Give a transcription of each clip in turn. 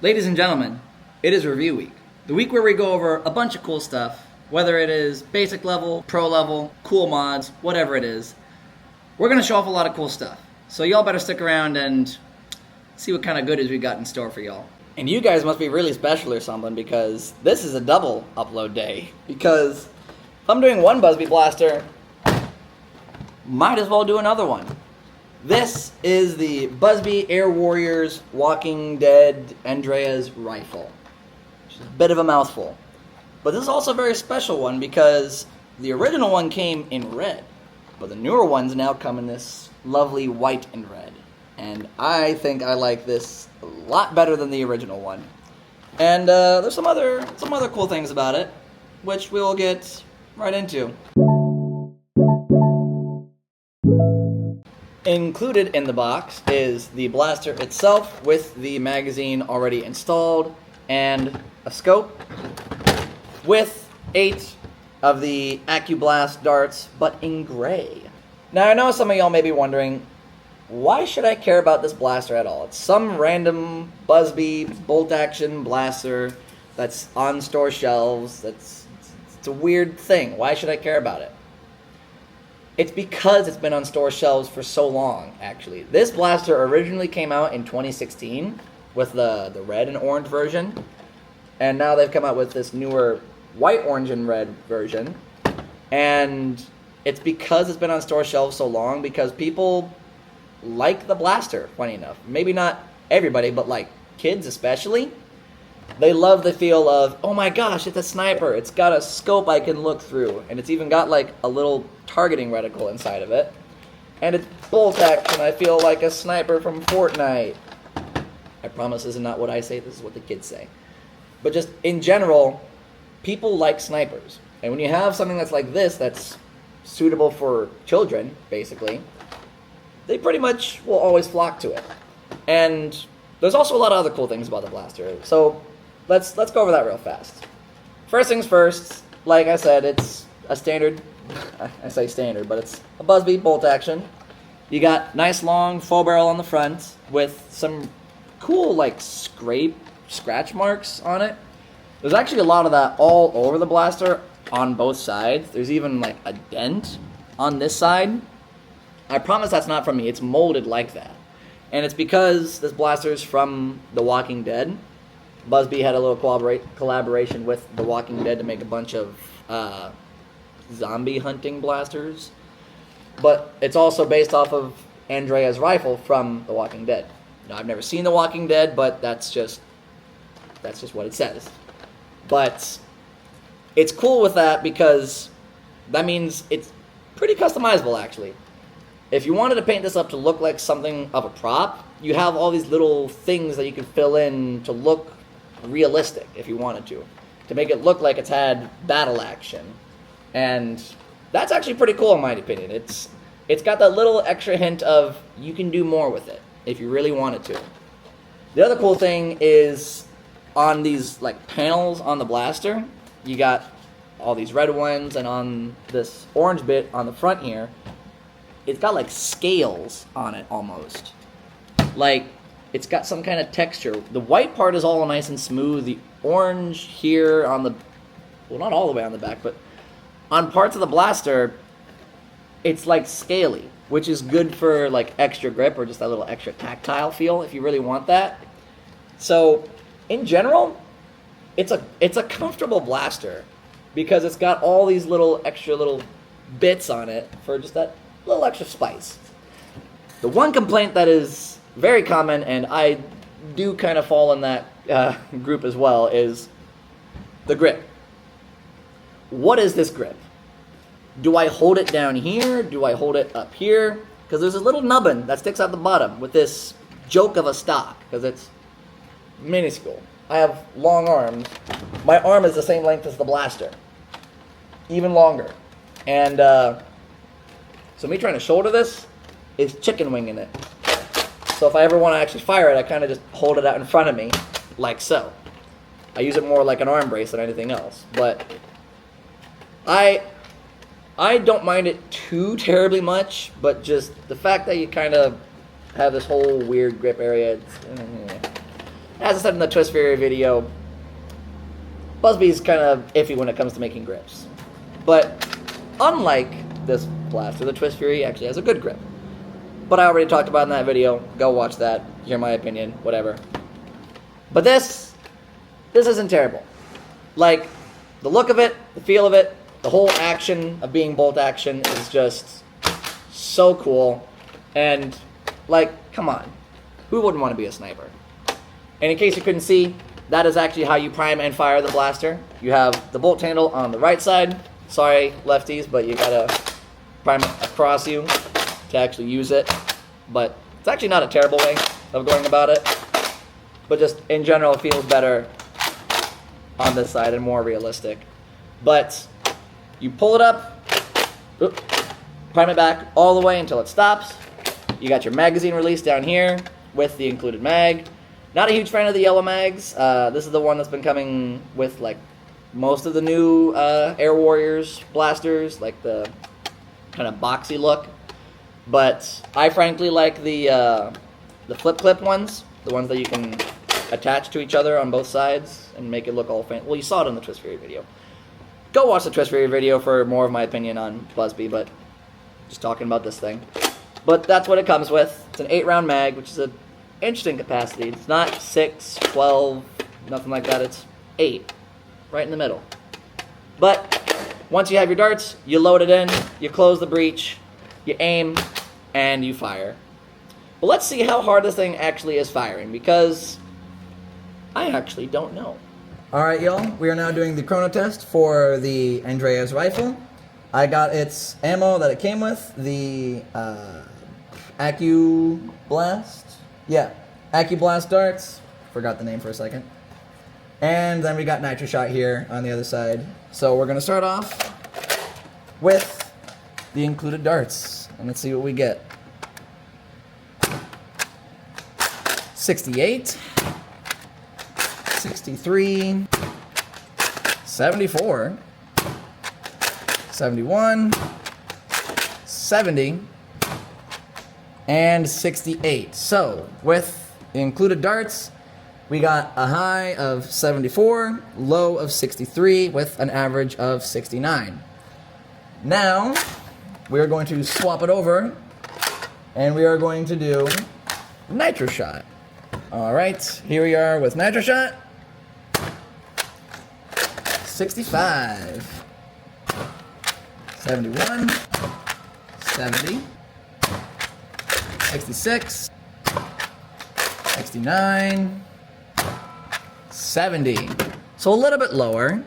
Ladies and gentlemen, it is review week. The week where we go over a bunch of cool stuff, whether it is basic level, pro level, cool mods, whatever it is. We're going to show off a lot of cool stuff. So y'all better stick around and see what kind of goodies we got in store for y'all. And you guys must be really special or something, because this is a double upload day. Because if I'm doing one Busby Blaster, might as well do another one. This is the Busby Air Warriors Walking Dead Andreas rifle. Which is a bit of a mouthful. But this is also a very special one because the original one came in red. But the newer ones now come in this lovely white and red. And I think I like this a lot better than the original one. And there's some other cool things about it, which we'll get right into. Included in the box is the blaster itself with the magazine already installed and a scope with 8 of the AccuBlast darts, but in gray. Now I know some of y'all may be wondering, why should I care about this blaster at all? It's some random Busby bolt action blaster that's on store shelves. It's a weird thing. Why should I care about it? It's because it's been on store shelves for so long, actually. This blaster originally came out in 2016 with the red and orange version. And now they've come out with this newer white, orange, and red version. And it's because it's been on store shelves so long because people like the blaster, funny enough. Maybe not everybody, but like kids especially. They love the feel of, oh my gosh, it's a sniper. It's got a scope I can look through. And it's even got like a little targeting reticle inside of it. And it's bolt action. I feel like a sniper from Fortnite. I promise this is not what I say. This is what the kids say. But just in general, people like snipers. And when you have something that's like this, that's suitable for children, basically, they pretty much will always flock to it. And there's also a lot of other cool things about the blaster. So let's go over that real fast. First things first, like I said, it's a standard, I say standard, but it's a Busby bolt action. You got nice long faux barrel on the front with some cool like scratch marks on it. There's actually a lot of that all over the blaster on both sides. There's even like a dent on this side. I promise that's not from me. It's molded like that. And it's because this blaster is from The Walking Dead. Busby had a little collaboration with The Walking Dead to make a bunch of zombie hunting blasters. But it's also based off of Andreas' rifle from The Walking Dead. Now, I've never seen The Walking Dead, but that's just what it says. But it's cool with that because that means it's pretty customizable, actually. If you wanted to paint this up to look like something of a prop, you have all these little things that you can fill in to look realistic if you wanted to make it look like it's had battle action. And that's actually pretty cool in my opinion. It's got that little extra hint of you can do more with it if you really wanted to. The other cool thing is on these like panels on the blaster, you got all these red ones, and on this orange bit on the front here, it's got like scales on it almost. Like it's got some kind of texture. The white part is all nice and smooth. The orange here on the, well, not all the way on the back, but on parts of the blaster, it's like scaly, which is good for like extra grip or just that little extra tactile feel if you really want that. So in general, it's a comfortable blaster because it's got all these little extra little bits on it for just that little extra spice. The one complaint that is very common, and I do kind of fall in that group as well, is the grip. What is this grip? Do I hold it down here? Do I hold it up here? Because there's a little nubbin that sticks out the bottom with this joke of a stock, because it's minuscule. I have long arms. My arm is the same length as the blaster, even longer. And so me trying to shoulder this is chicken winging it. So if I ever want to actually fire it, I kind of just hold it out in front of me, like so. I use it more like an arm brace than anything else. But I don't mind it too terribly much, but just the fact that you kind of have this whole weird grip area, As I said in the Twist Fury video, Busby's kind of iffy when it comes to making grips. But unlike this blaster, the Twist Fury actually has a good grip. But I already talked about in that video. Go watch that. Hear my opinion. Whatever. But this isn't terrible. Like, the look of it, the feel of it, the whole action of being bolt action is just so cool. And, like, come on. Who wouldn't want to be a sniper? And in case you couldn't see, that is actually how you prime and fire the blaster. You have the bolt handle on the right side. Sorry, lefties, but you gotta prime it across you to actually use it. But it's actually not a terrible way of going about it. But just in general, it feels better on this side and more realistic. But you pull it up, prime it back all the way until it stops. You got your magazine release down here with the included mag. Not a huge fan of the yellow mags. This is the one that's been coming with like most of the new Air Warriors blasters, like the kind of boxy look. But I frankly like the flip clip ones, the ones that you can attach to each other on both sides and make it look all fancy. Well, you saw it in the Twist Fury video. Go watch the Twist Fury video for more of my opinion on Busby, but just talking about this thing. But that's what it comes with. It's an 8-round mag, which is an interesting capacity. It's not 6, 12, nothing like that. It's 8, right in the middle. But once you have your darts, you load it in, you close the breech, you aim, and you fire. But let's see how hard this thing actually is firing, because I actually don't know. Alright, y'all, we are now doing the chrono test for the Andreas rifle. I got its ammo that it came with, the AccuBlast. Yeah, AccuBlast darts. Forgot the name for a second. And then we got Nitro Shot here on the other side. So we're going to start off with the included darts. And let's see what we get. 68. 63. 74. 71. 70. And 68. So, with the included darts, we got a high of 74, low of 63, with an average of 69. Now, we are going to swap it over, and we are going to do Nitro Shot. Alright, here we are with Nitro Shot. 65. 71. 70. 66, 69, 70. So a little bit lower.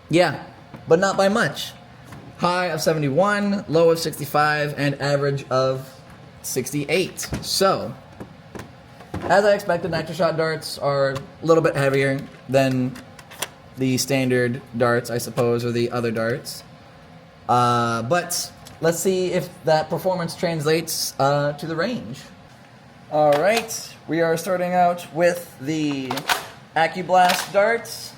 Yeah, but not by much. High of 71, low of 65, and average of 68. So, as I expected, Nitro Shot darts are a little bit heavier than the standard darts, I suppose, or the other darts. But let's see if that performance translates to the range. Alright, we are starting out with the AccuBlast darts.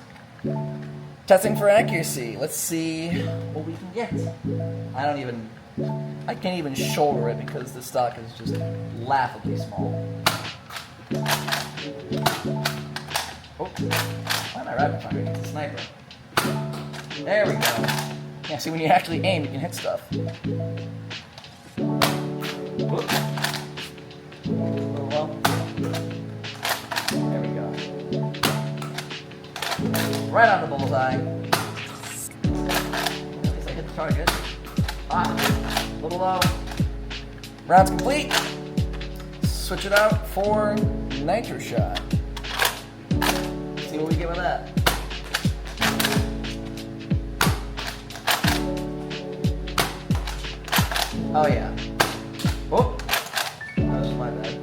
Testing for accuracy. Let's see what we can get. I can't even shoulder it because the stock is just laughably small. Oh, why am I rapid firing? It's a sniper. There we go. Yeah, see, when you actually aim, you can hit stuff. Whoop. Oh, well. There we go. Right on the bullseye. At least I hit the target. Ah, a little low. Round's complete. Switch it out for Nitro Shot. See what we get with that. Oh yeah. Oh, that was my bad.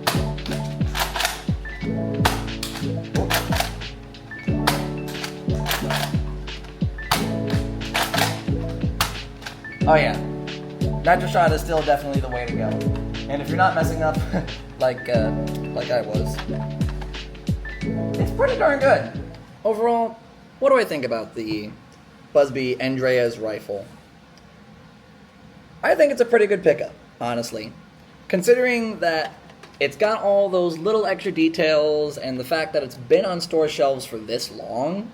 Oh yeah. Nitro Shot is still definitely the way to go. And if you're not messing up like I was, it's pretty darn good. Overall, what do I think about the Busby Andreas rifle? I think it's a pretty good pickup, honestly. Considering that it's got all those little extra details, and the fact that it's been on store shelves for this long,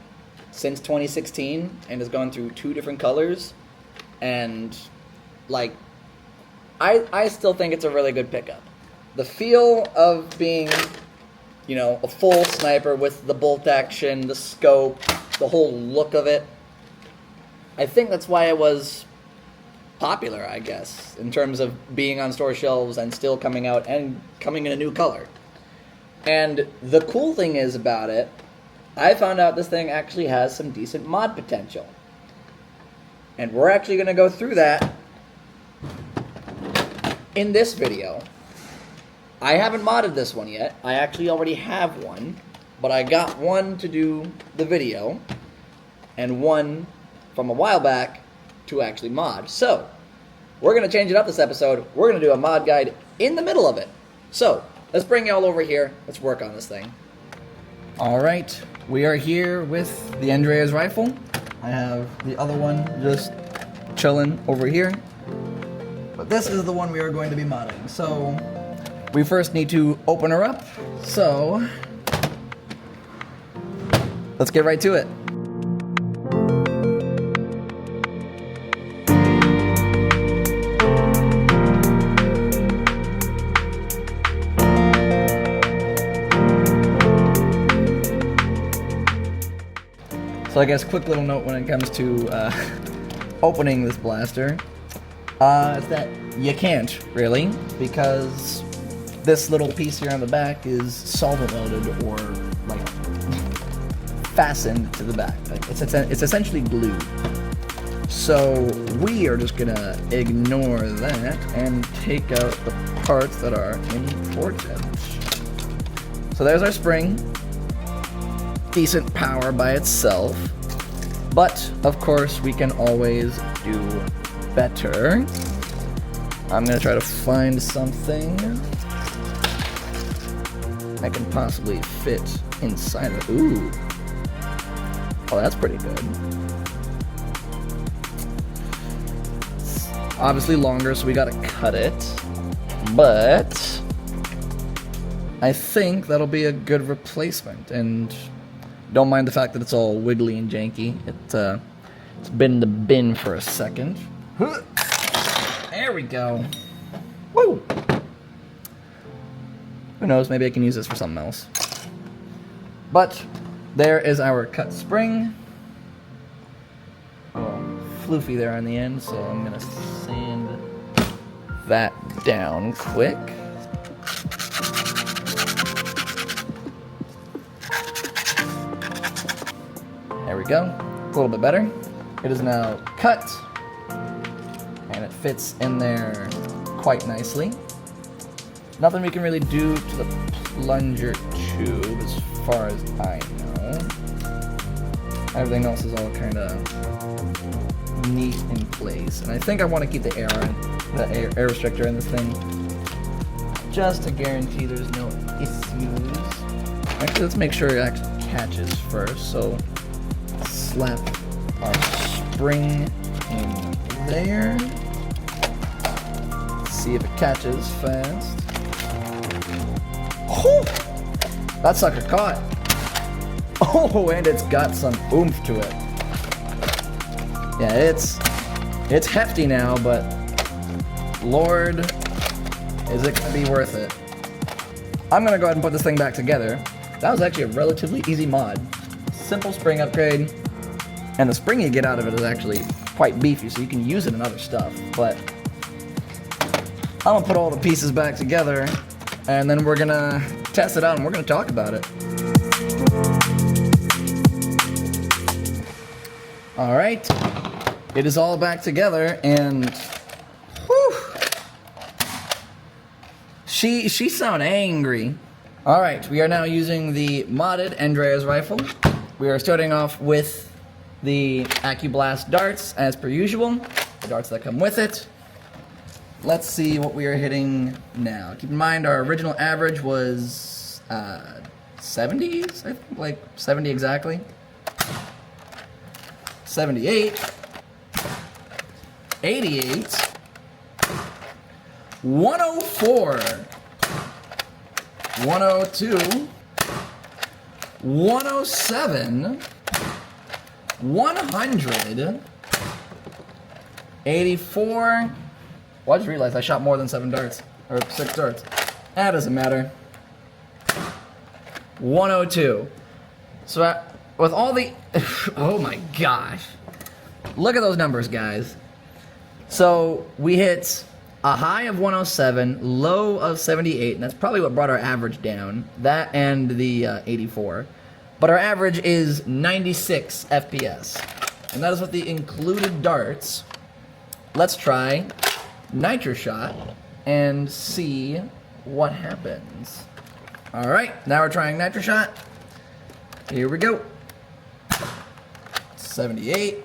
since 2016, and has gone through 2 different colors, and like, I still think it's a really good pickup. The feel of being, you know, a full sniper with the bolt action, the scope, the whole look of it, I think that's why it was popular, I guess, in terms of being on store shelves and still coming out and coming in a new color. And the cool thing is about it, I found out this thing actually has some decent mod potential. And we're actually going to go through that in this video. I haven't modded this one yet. I actually already have one, but I got one to do the video and one from a while back to actually mod. So, we're going to change it up this episode. We're going to do a mod guide in the middle of it. So, let's bring y'all over here. Let's work on this thing. Alright, we are here with the Andreas rifle. I have the other one just chilling over here. But this is the one we are going to be modding. So, we first need to open her up. So, let's get right to it. So I guess quick little note when it comes to opening this blaster is that you can't really, because this little piece here on the back is solvent welded or like fastened to the back. Like it's essentially glued. So we are just gonna ignore that and take out the parts that are important. So there's our spring. Decent power by itself, but of course we can always do better. I'm gonna try to find something that can possibly fit inside of it. Ooh, oh, that's pretty good. It's obviously longer, so we gotta cut it, but I think that'll be a good replacement. And don't mind the fact that it's all wiggly and janky. It's been in the bin for a second. There we go. Woo! Who knows, maybe I can use this for something else. But there is our cut spring. Oh, floofy there on the end, so I'm gonna sand that down quick. There we go. A little bit better. It is now cut, and it fits in there quite nicely. Nothing we can really do to the plunger tube as far as I know. Everything else is all kind of neat in place. And I think I want to keep the air air restrictor in this thing, just to guarantee there's no issues. Actually, let's make sure it actually catches first. So slap our spring in there. See if it catches fast. Oh, that sucker caught. Oh, and it's got some oomph to it. Yeah, it's hefty now, but Lord, is it gonna be worth it? I'm gonna go ahead and put this thing back together. That was actually a relatively easy mod. Simple spring upgrade. And the spring you get out of it is actually quite beefy, so you can use it in other stuff. But I'm gonna put all the pieces back together, and then we're gonna test it out and we're gonna talk about it. Alright, it is all back together, and whew, she sound angry. Alright, we are now using the modded Andreas rifle. We are starting off with the AccuBlast darts, as per usual, the darts that come with it. Let's see what we are hitting now. Keep in mind our original average was 70s, I think, like 70 exactly. 78, 88, 104, 102, 107, 100, 84. Well, I just realized I shot more than 7 darts, or 6 darts. That doesn't matter. 102. So with all the, oh my gosh. Look at those numbers, guys. So we hit a high of 107, low of 78, and that's probably what brought our average down. That and the 84. But our average is 96 FPS. And that is with the included darts. Let's try Nitro Shot and see what happens. Alright, now we're trying Nitro Shot. Here we go. 78,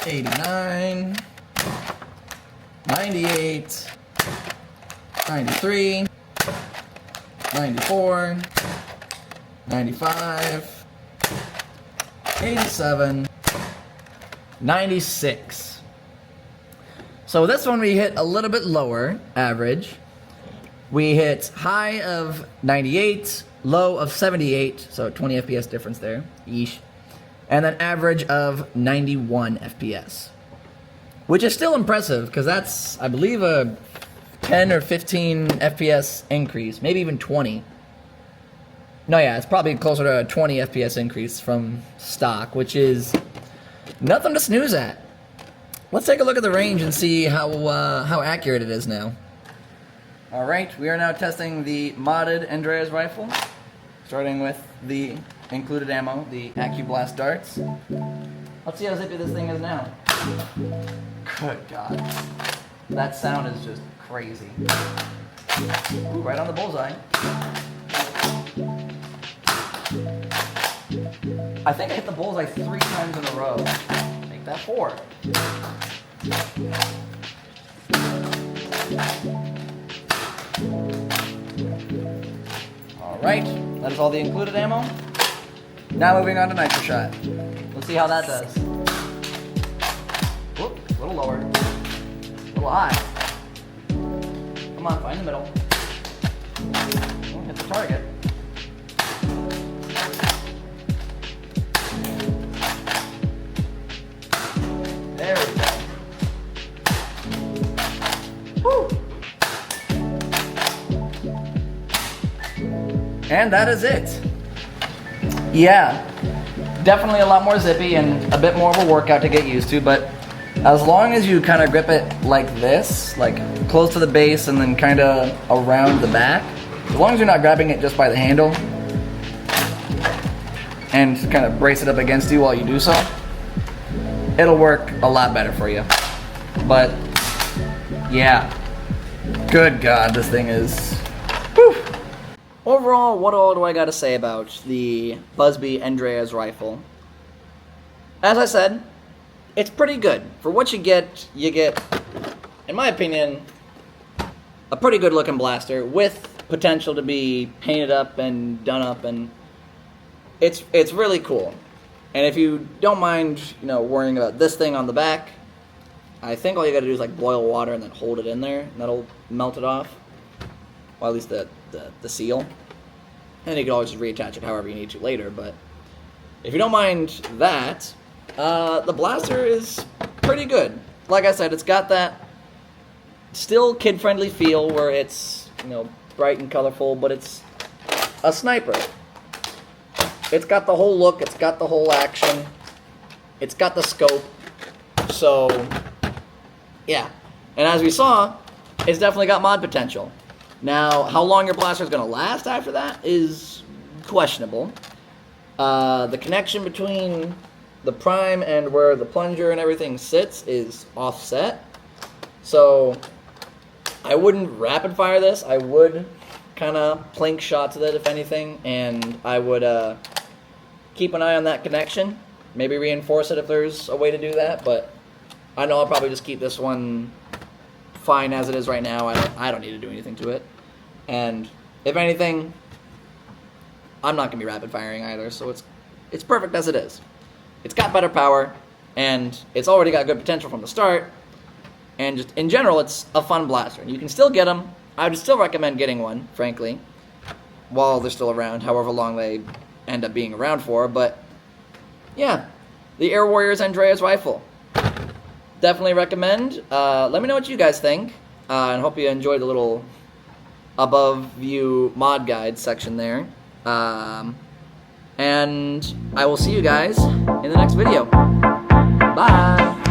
89, 98, 93, 94, 95, 87, 96. So this one we hit a little bit lower average. We hit high of 98, low of 78, so 20 FPS difference there, yeesh. And then average of 91 FPS. Which is still impressive, because that's, I believe, a 10 or 15 FPS increase, maybe even 20. No, yeah, it's probably closer to a 20 FPS increase from stock, which is nothing to snooze at. Let's take a look at the range and see how accurate it is now. Alright, we are now testing the modded Andreas rifle, starting with the included ammo, the AccuBlast darts. Let's see how zippy this thing is now. Good God. That sound is just crazy. Ooh, right on the bullseye. I think I hit the bullseye 3 times in a row. Make that 4. Alright, that is all the included ammo. Now moving on to Nitro Shot. Let's see how that does. Whoop, a little lower. A little high. Come on, find the middle. Oh, hit the target. There we go. Woo! And that is it. Yeah, definitely a lot more zippy and a bit more of a workout to get used to, but as long as you kind of grip it like this, like close to the base and then kind of around the back, as long as you're not grabbing it just by the handle and kind of brace it up against you while you do so, it'll work a lot better for you. But yeah, good God, this thing is, whew. Overall, what all do I gotta say about the Busby Andreas rifle? As I said, it's pretty good. For what you get, in my opinion, a pretty good looking blaster with potential to be painted up and done up, and it's really cool. And if you don't mind, worrying about this thing on the back, I think all you gotta do is like boil water and then hold it in there, and that'll melt it off. Well, at least the seal. And you can always just reattach it however you need to later, but if you don't mind that, the blaster is pretty good. Like I said, it's got that still kid-friendly feel where it's, bright and colorful, but it's a sniper. It's got the whole look, it's got the whole action, it's got the scope, so yeah. And as we saw, it's definitely got mod potential. Now, how long your blaster is going to last after that is questionable. The connection between the prime and where the plunger and everything sits is offset. So, I wouldn't rapid fire this. I would kind of plink shots with it, if anything, and I would keep an eye on that connection. Maybe reinforce it if there's a way to do that, but I know I'll probably just keep this one fine as it is right now. I don't need to do anything to it. And if anything, I'm not gonna be rapid firing either, so it's perfect as it is. It's got better power, and it's already got good potential from the start, and just in general, it's a fun blaster. And you can still get them I would still recommend getting one, frankly, while they're still around, however long they end up being around for. But yeah, the Air Warriors Andreas rifle. Definitely recommend. Let me know what you guys think, and hope you enjoyed the little above view mod guide section there. And I will see you guys in the next video. Bye!